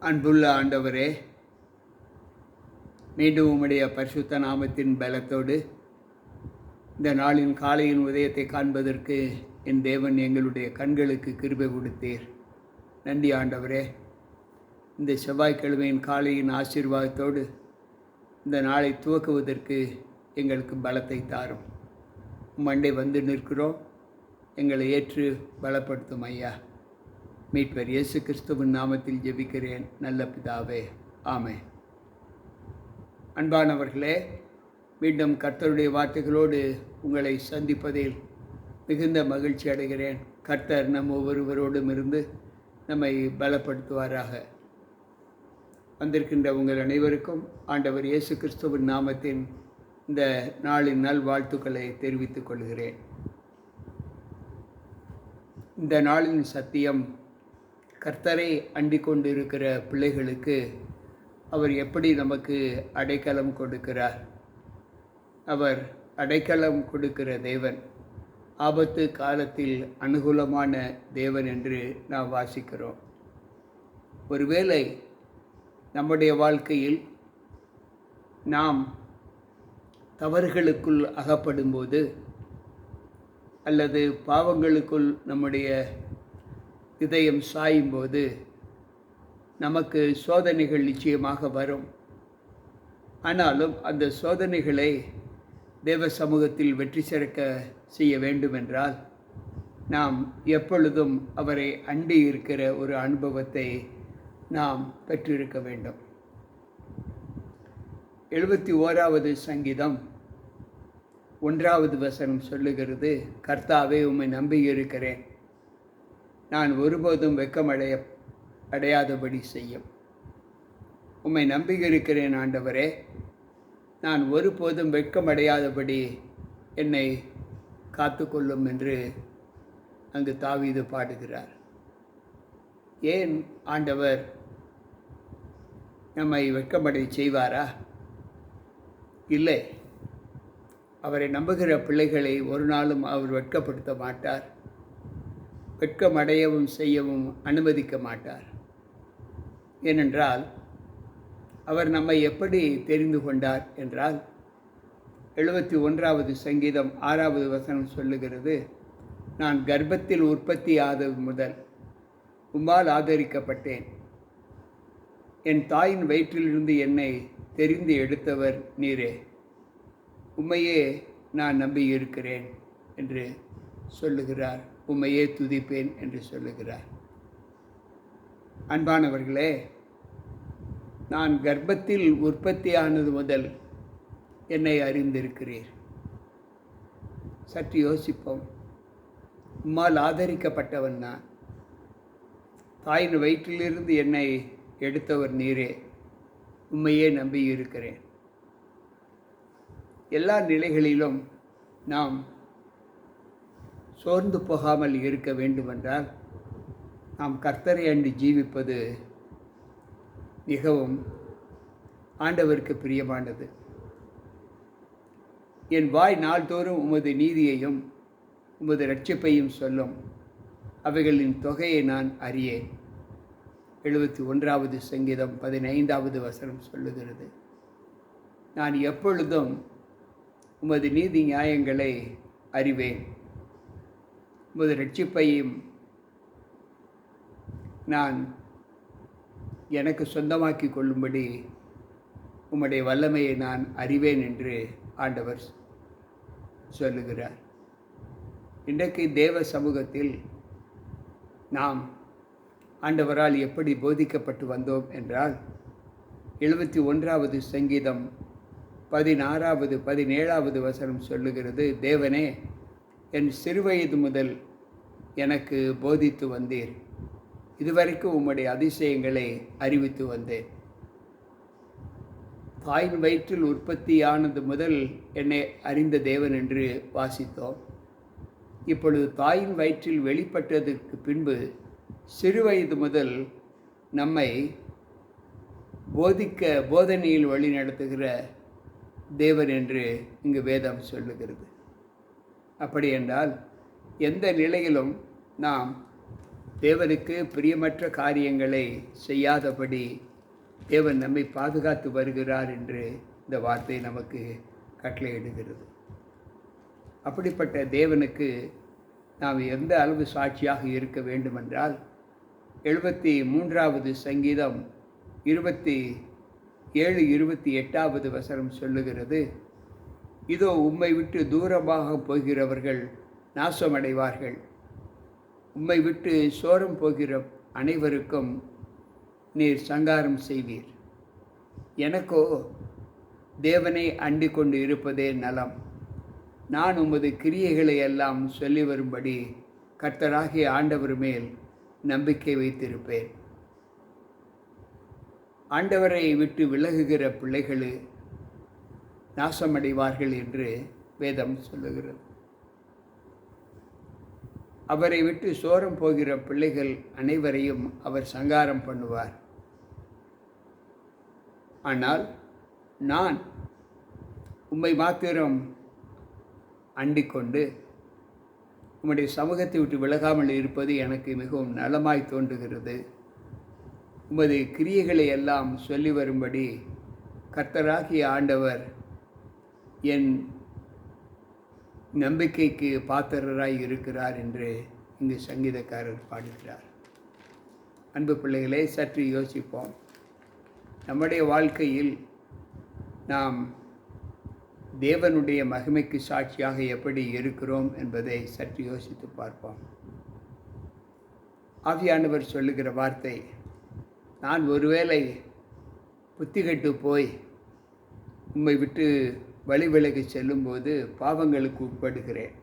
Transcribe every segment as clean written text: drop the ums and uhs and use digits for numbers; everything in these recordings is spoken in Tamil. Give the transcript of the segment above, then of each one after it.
அன்புள்ள ஆண்டவரே, மீண்டும் உம்முடைய பரிசுத்த நாமத்தின் பலத்தோடு இந்த நாளின் காலையின் உதயத்தை காண்பதற்கு என் தேவன் எங்களுடைய கண்களுக்கு கிருபை கொடுத்தீர். நன்றி ஆண்டவரே. இந்த செவ்வாய்க்கிழமையின் காலையின் ஆசீர்வாதத்தோடு இந்த நாளை துவக்குவதற்கு எங்களுக்கு பலத்தை தாரும். மண்டை வந்து நிற்கிறோம், எங்களை ஏற்று பலப்படுத்தும் ஐயா. மீட்பர் இயேசு கிறிஸ்துவின் நாமத்தில் ஜெபிக்கிறேன் நல்ல பிதாவே, ஆமென். அன்பானவர்களே, மீண்டும் கர்த்தருடைய வார்த்தைகளோடு உங்களை சந்திப்பதில் மிகுந்த மகிழ்ச்சி அடைகிறேன். கர்த்தர் நம் ஒவ்வொருவரோடும் இருந்து நம்மை பலப்படுத்துவாராக. வந்திருக்கின்ற உங்கள் அனைவருக்கும் ஆண்டவர் இயேசு கிறிஸ்துவின் நாமத்தின் இந்த நாளின் நல்வாழ்த்துக்களை தெரிவித்துக் கொள்கிறேன். இந்த நாளின் சத்தியம், கர்த்தரை அண்டிக் கொண்டிருக்கிற பிள்ளைகளுக்கு அவர் எப்படி நமக்கு அடைக்கலம் கொடுக்கிறார். அவர் அடைக்கலம் கொடுக்கிற தேவன், ஆபத்து காலத்தில் அனுகூலமான தேவன் என்று நாம் வாசிக்கிறோம். ஒருவேளை நம்முடைய வாழ்க்கையில் நாம் தவறுகளுக்குள் அகப்படும்போது அல்லது பாவங்களுக்குள் நம்முடைய இதயம் சாயும்போது நமக்கு சோதனைகள் நிச்சயமாக வரும். ஆனாலும் அந்த சோதனைகளை தேவ சமூகத்தில் வெற்றி சிறக்க செய்ய வேண்டுமென்றால் நாம் எப்பொழுதும் அவரை அண்டி இருக்கிற ஒரு அனுபவத்தை நாம் பெற்றிருக்க வேண்டும். 71வது சங்கீதம் 1வது வசனம் சொல்லுகிறது, கர்த்தாவே உம்மை நம்பியிருக்கிறேன், நான் ஒருபோதும் அடையாதபடி செய்யும். உம்மை நம்பியிருக்கிறேன் ஆண்டவரே, நான் ஒருபோதும் வெட்கமடையாதபடி என்னை காத்துக்கொள்ளும் என்று அங்கு தாவீது பாடுகிறார். ஏன் ஆண்டவர் நம்மை வெட்கமடை செய்வாரா? இல்லை. அவரை நம்புகிற பிள்ளைகளை ஒரு நாளும் அவர் வெட்கப்படுத்த மாட்டார். வெட்கமடையவும் செய்யவும் அனுமதிக்க மாட்டார். ஏனென்றால் அவர் நம்மை எப்படி தெரிந்து கொண்டார் என்றால், 71வது சங்கீதம் 6வது வசனம் சொல்லுகிறது, நான் கர்ப்பத்தில் உற்பத்தி ஆதது முதல் உம்மால் ஆதரிக்கப்பட்டேன், என் தாயின் வயிற்றிலிருந்து என்னை தெரிந்து எடுத்தவர் நீரே, உம்மையே நான் நம்பியிருக்கிறேன் என்று சொல்லுகிறார். உம்மையே துதிப்பேன் என்று சொல்லுகிறார். அன்பானவர்களே, நான் கர்ப்பத்தில் உற்பத்தியானது முதல் என்னை அறிந்திருக்கிறீர். சற்று யோசிப்போம். உம்மால் ஆதரிக்கப்பட்டவன் நான். தாயின் வயிற்றிலிருந்து என்னை எடுத்தவர் நீரே, உம்மையே நம்பியிருக்கிறேன். எல்லா நிலைகளிலும் நாம் சோர்ந்து போகாமல் இருக்க வேண்டுமென்றால் நாம் கர்த்தரை அண்டி ஜீவிப்பது மிகவும் ஆண்டவருக்கு பிரியமானது. என் வாய் நாள்தோறும் உமது நீதியையும் உமது இரட்சிப்பையும் சொல்லும், அவைகளின் தொகையை நான் அறியேன். 71வது சங்கீதம் 15வது வசனம் சொல்லுகிறது, நான் எப்பொழுதும் உமது நீதி நியாயங்களை அறிவேன், உமது இரட்சிப்பையும் நான் எனக்கு சொந்தமாக்கி கொள்ளும்படி உம்முடைய வல்லமையை நான் அறிவேன் என்று ஆண்டவர் சொல்லுகிறார். இன்றைக்கு தேவ சமூகத்தில் நாம் ஆண்டவரால் எப்படி போதிக்கப்பட்டு வந்தோம் என்றால், 71வது சங்கீதம் 16வது 17வது வசனம் சொல்லுகிறது, தேவனே, என் சிறுவயது முதல் எனக்கு போதித்து வந்தீர், இதுவரைக்கும் உம்முடைய அதிசயங்களை அறிவித்து வந்தேன். தாயின் வயிற்றில் உற்பத்தியானது முதல் என்னை அறிந்த தேவன் என்று வாசித்தோம். இப்பொழுது தாயின் வயிற்றில் வெளிப்பட்டதற்கு பின்பு சிறுவயது முதல் நம்மை போதனையில் வழி நடத்துகிற தேவன் என்று இங்கு வேதம் சொல்லுகிறது. அப்படி என்றால் எந்த நிலையிலும் நாம் தேவனுக்கு பிரியமற்ற காரியங்களை செய்யாதபடி தேவன் நம்மை பாதுகாத்து வருகிறார் என்று இந்த வார்த்தை நமக்கு கட்டளையிடுகிறது. அப்படிப்பட்ட தேவனுக்கு நாம் எந்த அளவு சாட்சியாக இருக்க வேண்டுமென்றால் 73வது சங்கீதம் 27-28வது வசனம் சொல்லுகிறது, இதோ உம்மை விட்டு தூரமாக போகிறவர்கள் நாசமடைவார்கள், உம்மை விட்டு சோரம் போகிற அனைவருக்கும் நீர் சங்காரம் செய்வீர். எனக்கோ தேவனை அண்டிக் கொண்டு இருப்பதே நலம். நான் உமது கிரியைகளை எல்லாம் சொல்லி வரும்படி கர்த்தராகிய ஆண்டவர் மேல் நம்பிக்கை வைத்திருப்பேன். ஆண்டவரை விட்டு விலகுகிற பிள்ளைகள் நாசமடைவார்கள் என்று வேதம் சொல்லுகிறது. அவரை விட்டு சோரம் போகிற பிள்ளைகள் அனைவரையும் அவர் சங்காரம் பண்ணுவார். ஆனால் நான் உம்மை மாத்திரம் அண்டிக்கொண்டு உம்முடைய சமூகத்தை விட்டு விலகாமல் இருப்பது எனக்கு மிகவும் நலமாய் தோன்றுகிறது. உமது கிரியைகளை எல்லாம் சொல்லி வரும்படி கர்த்தராகிய ஆண்டவர் என் நம்பிக்கைக்கு பாத்திரராய் இருக்கிறார் என்று இங்கு சங்கீதக்காரர் பாடுகிறார். அன்பு பிள்ளைகளே, சற்று யோசிப்போம். நம்முடைய வாழ்க்கையில் நாம் தேவனுடைய மகிமைக்கு சாட்சியாக எப்படி இருக்கிறோம் என்பதை சற்று யோசித்து பார்ப்போம். ஆவியானவர் சொல்லுகிற வார்த்தை, நான் ஒருவேளை புத்திகட்டு போய் உம்மை விட்டு வழி விலகி செல்லும்போது பாவங்களுக்கு உட்படுகிறேன்.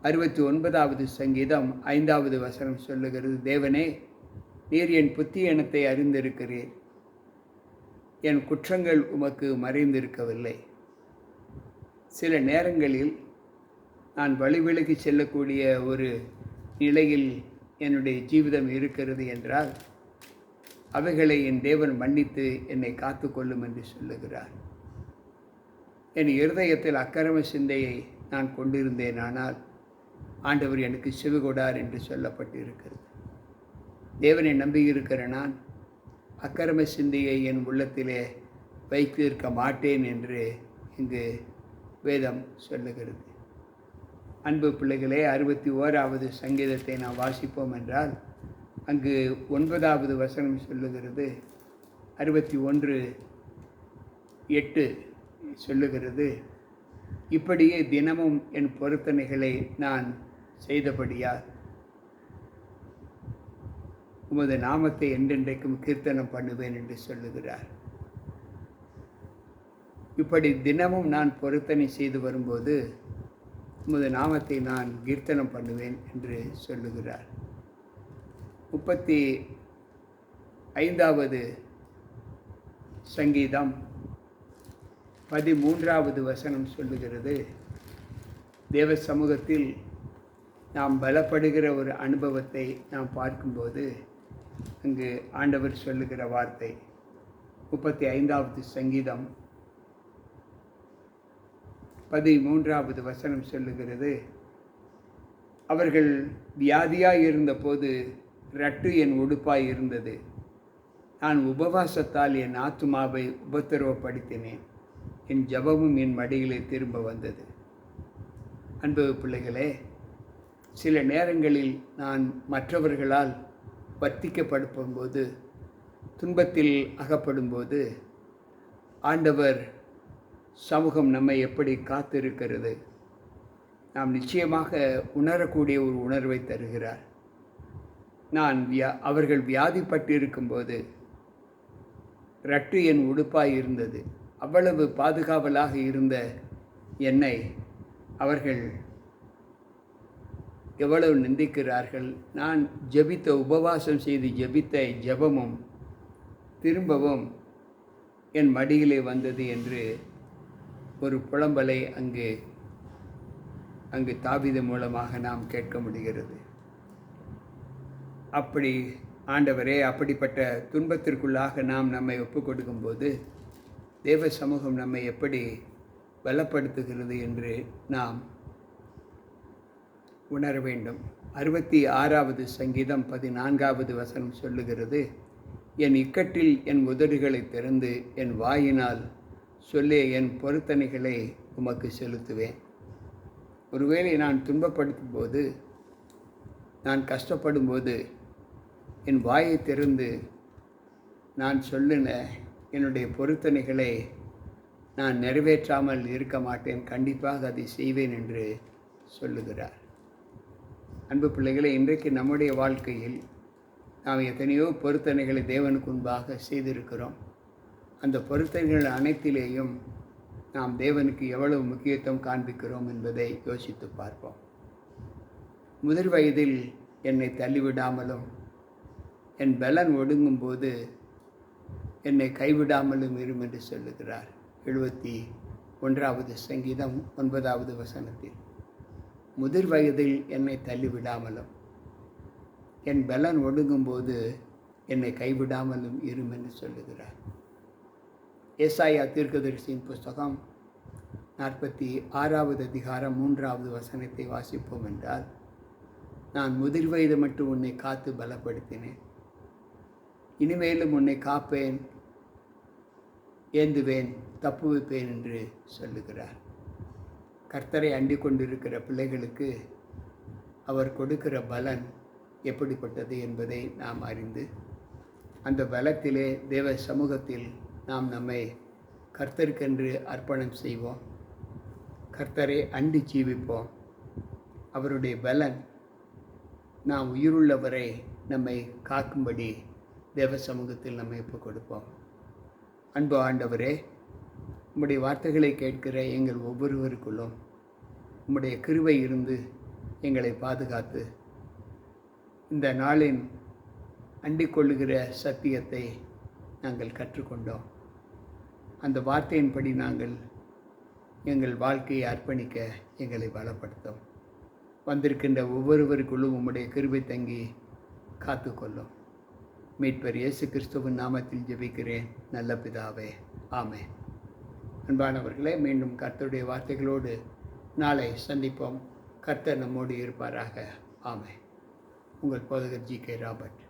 69வது சங்கீதம் 5வது வசனம் சொல்லுகிறது, தேவனே நீர் என் புத்தியனத்தை அறிந்திருக்கிறீர், என் குற்றங்கள் உமக்கு மறைந்திருக்கவில்லை. சில நேரங்களில் நான் வழி விலகி செல்லக்கூடிய ஒரு நிலையில் என்னுடைய ஜீவிதம் இருக்கிறது என்றால் அவைகளை என் தேவன் மன்னித்து என்னை காத்து கொள்ளும் என்று சொல்லுகிறார். என் இருதயத்தில் அக்கிரம சிந்தையை நான் கொண்டிருந்தேனானால் ஆண்டவர் எனக்கு செவிகொடார் என்று சொல்லப்பட்டிருக்கிறது. தேவனை நம்பியிருக்கிற நான் அக்கிரம சிந்தையை என் உள்ளத்திலே வைத்திருக்க மாட்டேன் என்று இங்கு வேதம் சொல்லுகிறது. அன்பு பிள்ளைகளே, 61வது சங்கீதத்தை நாம் வாசிப்போம் என்றால் அங்கு 9வது வசனம் சொல்லுகிறது, 61:8 சொல்லுகிறது, இப்படியே தினமும் என் பொருத்தனைகளை நான் செய்தபடியால் உமது நாமத்தை என்றென்றைக்கும் கீர்த்தனம் பண்ணுவேன் என்று சொல்லுகிறார். இப்படி தினமும் நான் பொருத்தனை செய்து வரும்போது உமது நாமத்தை நான் கீர்த்தனம் பண்ணுவேன் என்று சொல்லுகிறார். 35வது சங்கீதம் 13வது வசனம் சொல்லுகிறது, தேவ சமூகத்தில் நாம் பலப்படுகிற ஒரு அனுபவத்தை நாம் பார்க்கும்போது அங்கு ஆண்டவர் சொல்லுகிற வார்த்தை 35வது சங்கீதம் 13வது வசனம் சொல்லுகிறது, அவர்கள் வியாதியாய் இருந்தபோது ரட்டு என் உடுப்பாய் இருந்தது, நான் உபவாசத்தால் என் ஆத்துமாவை உபத்திரவப்படுத்தினேன், என் ஜெபமும் என் மடியிலே திரும்ப வந்தது. அன்பு பிள்ளைகளே, சில நேரங்களில் நான் மற்றவர்களால் வர்த்திக்கப்படும்போது, துன்பத்தில் அகப்படும்போது ஆண்டவர் சமூகம் நம்மை எப்படி காத்திருக்கிறது நாம் நிச்சயமாக உணரக்கூடிய ஒரு உணர்வை தருகிறார். அவர்கள் வியாதிப்பட்டு இருக்கும்போது ரட்டு என் உடுப்பாய் இருந்தது, அவ்வளவு பாதுகாவலாக இருந்த என்னை அவர்கள் எவ்வளவு நிந்திக்கிறார்கள். நான் ஜெபித்த உபவாசம் செய்து ஜெபித்த ஜெபமும் திரும்பவும் என் மடியிலே வந்தது என்று ஒரு புலம்பலை அங்கு தாவீது மூலமாக நாம் கேட்க முடிகிறது. அப்படி ஆண்டவரே, அப்படிப்பட்ட துன்பத்திற்குள்ளாக நாம் நம்மை ஒப்புக் கொடுக்கும்போது தேவ சமூகம் நம்மை எப்படி பலப்படுத்துகிறது என்று நாம் உணர வேண்டும். 66வது சங்கீதம் 14வது வசனம் சொல்லுகிறது, என் இக்கட்டில் என் உதடுகளை திறந்து என் வாயினால் சொல்லிய என் பொருத்தனைகளை உமக்கு செலுத்துவேன். ஒருவேளை நான் துன்பப்படுத்தும் போது, நான் கஷ்டப்படும் போது என் வாயை திறந்து நான் சொல்லின என்னுடைய பொருத்தனைகளை நான் நிறைவேற்றாமல் இருக்க மாட்டேன், கண்டிப்பாக அதை செய்வேன் என்று சொல்லுகிறார். அன்பு பிள்ளைகளை, இன்றைக்கு நம்முடைய வாழ்க்கையில் நாம் எத்தனையோ பொருத்தனைகளை தேவனுக்கு முன்பாக செய்திருக்கிறோம். அந்த பொருத்தனைகள் அனைத்திலேயும் நாம் தேவனுக்கு எவ்வளவு முக்கியத்துவம் காண்பிக்கிறோம் என்பதை யோசித்து பார்ப்போம். முதிர் வயதில் என்னை தள்ளிவிடாமலும் என் பலன் ஒடுங்கும்போது என்னை கைவிடாமலும் இரும் என்று சொல்லுகிறார். 71வது சங்கீதம் 9வது வசனத்தில், முதிர் வயதில் என்னை தள்ளிவிடாமலும் என் பலன் ஒடுங்கும்போது என்னை கைவிடாமலும் இரும் என்று சொல்லுகிறார். ஏசாயா தீர்க்கதரிசியின் புஸ்தகம் 46வது அதிகாரம் 3வது வசனத்தை வாசிப்போம் என்றால், நான் முதிர் வயது மட்டும் உன்னை காத்து பலப்படுத்தினேன், இனிமேலும் உன்னை காப்பேன், ஏந்துவேன், தப்புவிப்பேன் என்று சொல்லுகிறார். கர்த்தரை அண்டிக் கொண்டிருக்கிற பிள்ளைகளுக்கு அவர் கொடுக்கிற பலன் எப்படிப்பட்டது என்பதை நாம் அறிந்து, அந்த பலத்திலே தேவ சமூகத்தில் நாம் நம்மை கர்த்தருக்கென்று அர்ப்பணம் செய்வோம், கர்த்தரை அண்டி ஜீவிப்போம். அவருடைய பலன் நாம் உயிருள்ளவரை நம்மை காக்கும்படி தேவ சமூகத்தில் நம்மை ஒப்புக் கொடுப்போம். அன்பு ஆண்டவரே, உம்முடைய வார்த்தைகளை கேட்கிற எங்கள் ஒவ்வொருவருக்குள்ளும் உம்முடைய கிருபை இருந்து எங்களை பாதுகாத்து இந்த நாளின் அண்டிக் கொள்ளுகிற சத்தியத்தை நாங்கள் கற்றுக்கொண்டோம். அந்த வார்த்தையின்படி நாங்கள் எங்கள் வாழ்க்கையை அர்ப்பணிக்க எங்களை பலப்படுத்தும். வந்திருக்கின்ற ஒவ்வொருவருக்குள்ளும் உம்முடைய கிருபை தங்கி காத்துக்கொள்ளும். மீட்பர் இயேசு கிறிஸ்துவின் நாமத்தில் ஜெபிக்கிறேன் நல்ல பிதாவே, ஆமென். அன்பானவர்களே, மீண்டும் கர்த்தருடைய வார்த்தைகளோடு நாளை சந்திப்போம். கர்த்தர் நம்மோடு இருப்பாராக. ஆமென். உங்கள் போதகர் ஜி.கே. ராபர்ட்.